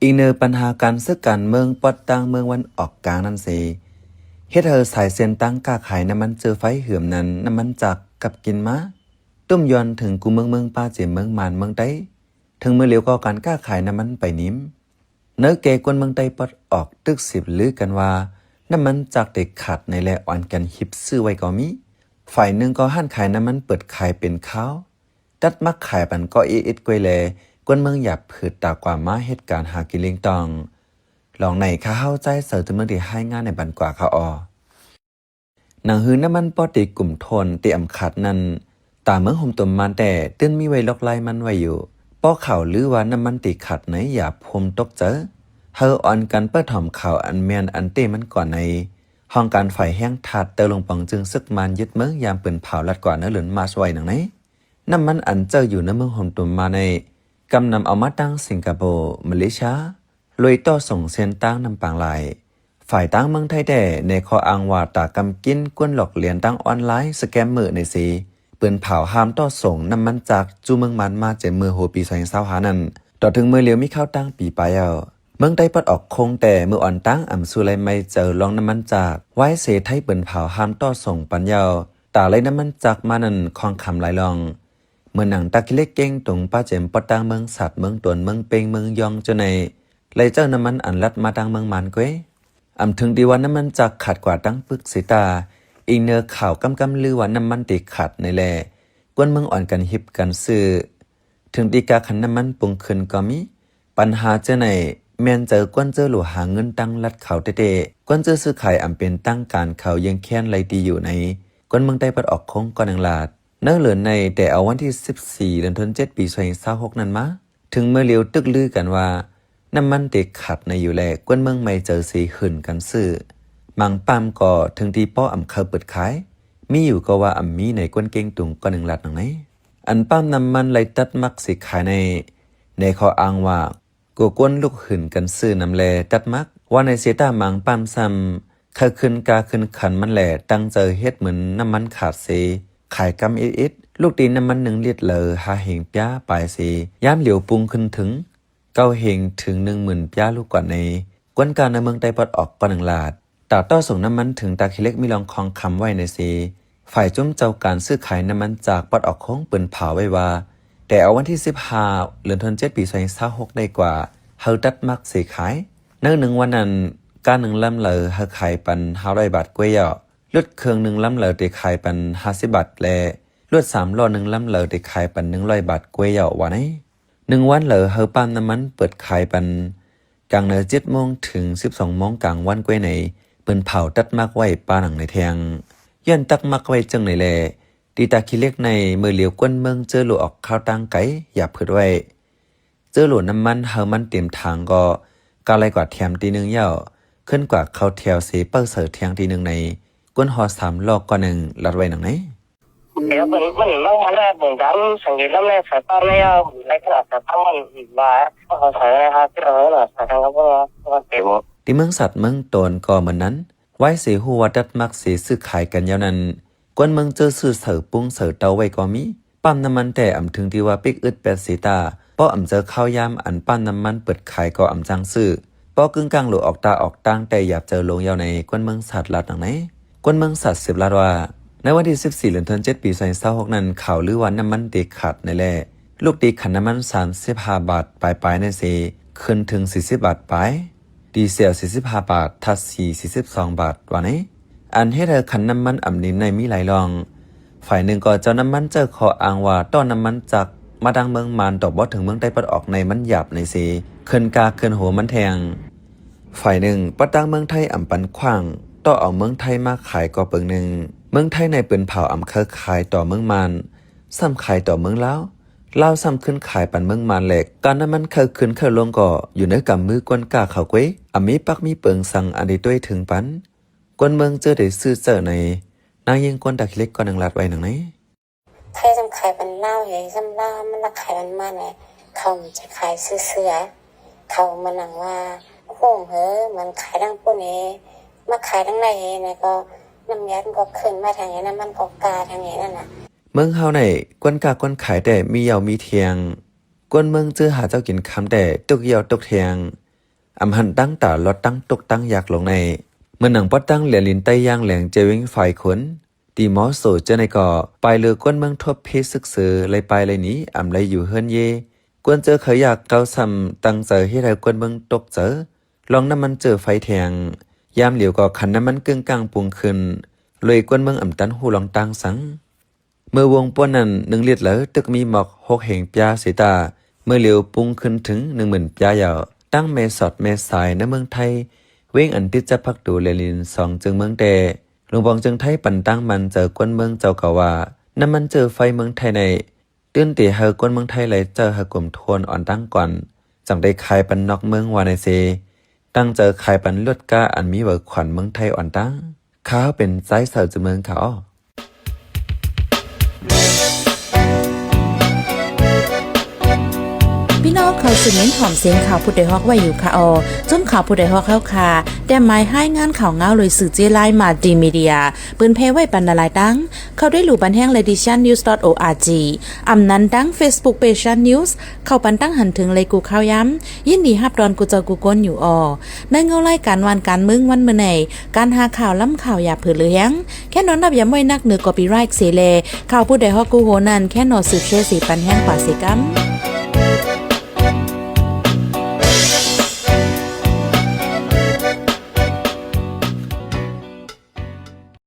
อีเนอปัญหาการซึกการเมืองปอดตั้งเมืองวันออกกลางนั่นสิเฮ็ดเธอสายเส้นตั้งกล้าขายน้ำมันเจอไฟเหื่อมนั้นน้ำมันจากกับกินมาตุ้มยอนถึงกูเมืองป้าเจียเมืองมานเมืองใต้ถึงเมื่อเหลียวก็การกล้าขายน้ำมันไปนิ่มเนื้อเกกวนเมืองใต้ปอดออกตึก10ลือกันว่าน้ำมันจากเด็กขาดในแลอ่อนกันหิบซื้อไว้ก็มีฝ่ายหนึ่งก็ห้านขายน้ำมันเปิดขายเป็นข้าวดัดมักขายปันก็อิดกวยแลกวนเมืองหยับผืดตากว่ามาเหตุการณ์หากินเลี้ยงตองลองไหนข้าเข้าใจเสิร์ฟถึงเมืองที่ให้งานในบันกว่าข้าอหนังหื้อน้ำมันปอติกลุ่มทนเตรียมขัดนั้นตาเมืองห่มตุ่มมันแต่ตื้นมีไว้ล็อกไล่มันไว้อยู่ป้อข่าวหรือว่าน้ำมันติขัดไหนอย่าพมตกเจอเฮออ่อนกันเปิดถ่อมข่าวอันเมียนอันเต้มันก่อนในห้องการฝ่ายแห้งถาดเตอลงปองจึงซึกมันยึดเมืองยามปืนเผาลัดกว่าเนื้อหลืนมาสวยหนังไหนน้ำมันอันเจออยู่ในเมืองห่มตุ่มมาในกำนำเอามาตั้งสิงคโปร์มาเลเซียลุยต่อส่งเส้นตั้งนำปางลายฝ่ายตั้งเมืองไทยแต่ในข้ออ้างว่าตากำกินกวนหลอกเหรียญตั้งออนไลน์สแกมมือในสีปืนเผาห้ามต่อส่งน้ำมันจากจูเมืองมันมาเจมือโหปี2025นั้นต่อถึงมือเหลียวมีข้าวตั้งปีไปเอาเมืองไต้ปัดออกคงแต่มืออ่อนตั้งอ่ำสุไลไม่เจอลองน้ำมันจากไว้เสไทยปืนเผาห้ามต่อส่งปัญญาตาเลยน้ำมันจากมานั่นคลองคำไหลลองเมื่อหนังตาคิเล็กเก่งตรงป้าเจมปอดตั้งเมืองสัตว์เมืองตวนเมืองเปงเมืองยองจนในเลยเจ้าน้ำมันอันลัดมาตั้งเมืองมันก้วยอำถึงดีวันน้ำมันจากขาดกว่าตั้งปึกสีตาอีเนอข่าวกำลือว่าน้ำมันติขาดในแลกวนเมืองอ่อนกันหิบกันซื้อถึงดีกาขันน้ำมันปุงขึ้นก็มีปัญหาเจ้าไหนแม่นเจอกวนเจอหลวหาเงินตั้งลัดเขาเตะกวนเจอซื้อขายอำเป็นตั้งการเขายังแค้นไรดีอยู่ในกวนเมืองใต้ปัดออกคงก่อนอังลาดเนื้อเหลือในแต่เอาวันที่14เดือนธันวาคมปี2026นั้นมาถึงเมื่อเลียวตึกลือกันว่าน้ำมันติขัดในอยู่แลกวนเมืองไม่เจอสีหื่นกันซื้อมังปามก่อถึงที่ป้ออำเคาเปิดขายมีอยู่ก็ว่าอำมีในกวนเก่งตุงก่อนหนึ่งลัดหนังไหนอันป้ามน้ำมันไหลตัดมักสิขายในข้ออ้างว่ากูกวนลูกหื่นกันซื้อนำแลตัดมักว่าในเสตามังปามซ้ำเขาขึ้นกาขึ้นขันมันแหล่ตั้งเจอเฮ็ดเหมือนน้ำมันขาดเสขายกำอิดลูกตีน้ำมัน1 ลิตรเลยหาเหงป้าปลายเสย้ำเหลียวปุงขึ้นถึงเก้าเหงถึง10,000ป้าลูกกว่าในกวนการในเมืองไต้ปัดออกก่อนหนึ่งลาดตาต้อส่งน้ำมันถึงตาคิเล็กมีลองคองคำไว้ในเสฝ่ายจุ้มเจ้าการซื้อขายน้ำมันจากปัดออกของปืนเผาไว้ว่าแต่เอาวันที่15เดือนธันวาคมปี2026ได้กว่าเฮาตัดมักสิขายเนื่อง1วันนั้นการ1ลำเลยเฮาขายปัน500 บาทกว่าย่อลดเครื่อง1ลำเลยได้ขายปัน50 บาทแลลด3ล้อ1ลำเลยได้ขายปัน100 บาทกว่าย่อว่าไหน1วันเลยเฮาปั๊มน้ำมันเปิดขายปันกลางเน7 โมงถึง12 โมงกลางวันกว่าไหนเปิ้นเผาตัดมักไว้ป้าหนังในแทงย้อนตักมักไว้จังไหนแลตีตาคิเล็กในมือเหลียวก้นเมืองเจอหลวออกข้าวตั้งไก่อย่าเผิดไว้เจอหลวน้ำมันเฮามันเต็มทางก็กาไรกว่าแถมตีหนึ่งย่อขึ้นกว่าเขาแถวเสเปิ้ลเสิร์ฟแทงตีหนึ่งในก้นหอ3 ลอกก็1ลัดไว้หนังไหนเดี๋ยวมันต้องมาแน่ผมจำสังเกตแล้วแม่สายป้าไม่เอาในขนาดสายป้ามันว่าเขาใส่นะครับที่เราหน่อยใส่ทางเขาก็เต็มที่เมืองสัตว์เมืองตนก็เหมือนนั้นไว้เสียหัวดัดมักเสียซื้อขายกันยาวนั้นกวนเมืองเจอซื้อเสิร์ฟปุ้งเสิร์ฟเตาไว้ก็มีปั๊มน้ำมันแต่อำถึงที่ว่าปิกอึด8 สีตาป้ออำเจอข้าวยามอันปั้นน้ำมันเปิดขายก็อำจังซื้อป้อกึ่งกลางหลุออกตาออกตั้งแต่อยากเจอลงยาวในกวนเมืองสัตว์ลัดหนังไหนกวนเมืองสัตว์10 ลัดว่าในวันที่14เดือนธันวาคมปี2026นั้นข่าวลือว่าน้ำมันติขาดในแลลูกตีขันน้ำมัน35 บาทปลายในเสขึ้นถึง40 บาทปลายดีเซล45 บาททัด42 บาทว่าไหนอันให้เธอขันน้ำมันอ่ำนิ่มในมีหลายรองฝ่ายหนึ่งก็เจ้าน้ำมันเจอขออ้างว่าต้อนน้ำมันจากมาดังเมืองมานตอกบอถึงเมืองใต้ปัดออกในมันหยาบในเสขึ้นกาขึ้นหัวมันแทงฝ่ายหนึ่งปัดดังเมืองไทยอ่ำปันขว้างต่อเอาเมืองไทยมาขายก็เปิงหนึ่งเมืองไทยในปืนเผาอ่ำเคยขายต่อเมืองมานซ้ำขายต่อเมืองแล้วลาวซ้ำขึ้นขายปันเมืองมานแหลกการน้ำมันเคยขึ้นเคยลงก็อยู่ในกำมือกวนกาเขาก้วยอ่ำมีปักมีเปิงสั่งอันดีด้วยถึงปันกวนเมืองเจอได้ซื้อเจอในนางยิงกวนดักเล็กก็นังลัดไว้หนังไหนไทยจำขายเป็นเล่าใหญ่จำเล่ามันรักขายมันมาเนี่ยเขาจะขายเสื้อเขามันหนังว่าโค้งเหอมันขายดังปุ่นเอมาขายดังไหนเนี่ยก็น้ำยัดก็ขึ้นมาทางนี้น้ำมันก็กาทางนี้นั่นน่ะเมืองเฮาในกวนกากวนขายแต่มีเหยามีเทียงกวนเมืองเจอหาเจ้ากินคำแต่ตกเหยาตกเทียง อำหันตั้งตาลอดตั้งตกตั้งอยากลงในเมื่อหนังปอดตั้งเหลียลินใต้ย่างแหลงเจวิงไฟขนตีหมอโซเจอในก่อไปเลือกวนเมืองทบเพศึกษอเลยไปเลยนี้อำเลยอยู่เฮิรนเยกวนเจอเขาอยากเกาซ้ำตั้งเจอให้เรากวนเมืองตกเจอลองน้ำมันเจอไฟแทงยามเหลียวก็ขันน้ำมันกึ่งกลางปุงขึ้นเลยกวนเมืองอ่ำตันหูลองตั้งสังเมื่อวงป้วนนั้น1 ลิตรแล้วตึกมีหมอก6 แห่งปยาเสตาเมื่อเหลียวปุงขึ้นถึง 10,000 ปยายาวตั้งเมสอดเมสายในเมืองไทยเว้งอันติดจะพักดูเลลิน2จึงเมืองเดหลวงบองจึงไทยปั่นตั้งมันเจอกวนเมืองเจ้าเก่าว่าน้ำมันเจอไฟเมืองไทยในตื่นตีเฮากวนเมืองไทยเลยเจอเฮากลุ่มทวนอ่อนตั้งก่อนจังได้ขายปันนอกเมืองวาในเซตั้งเจอขายปันลดก้าอันมีเบิกขวัญเมืองไทยอ่อนตั้งข้าวเป็นใจเสือจะเมืองเขาพี่น้องเขาสืบเน้นหอมเสียงข่าวผู้ใดฮอกไว้อยู่ค่ะจนข่าวผู้ใดฮอกเข้าค่ะแต่หมายให้งานข่าวเงาเลยสื่อเจไลมาดีมีเดียปืนเพไว้ปันนาลายดังเขาได้หลู่บันแห้ง lediciannews.org อำนั้นดัง Facebook page news เข้าปันตั้งหันถึงเลยกูข่าวย้ำยินดีฮับดอนกูเจอกูก้นอยู่ในเงาไล่การวันการมึงวันเมื่อไหนการหาข่าวล้ำข่าวอย่าเผื่อเลี้ยงแค่นอนนับย้ำไว้นักเหนือกอปีไรท์เสเลข่าวผู้ใดฮอกกูโหนันแค่นอสืบเชื่อสีปันแห้งป่าสีกัม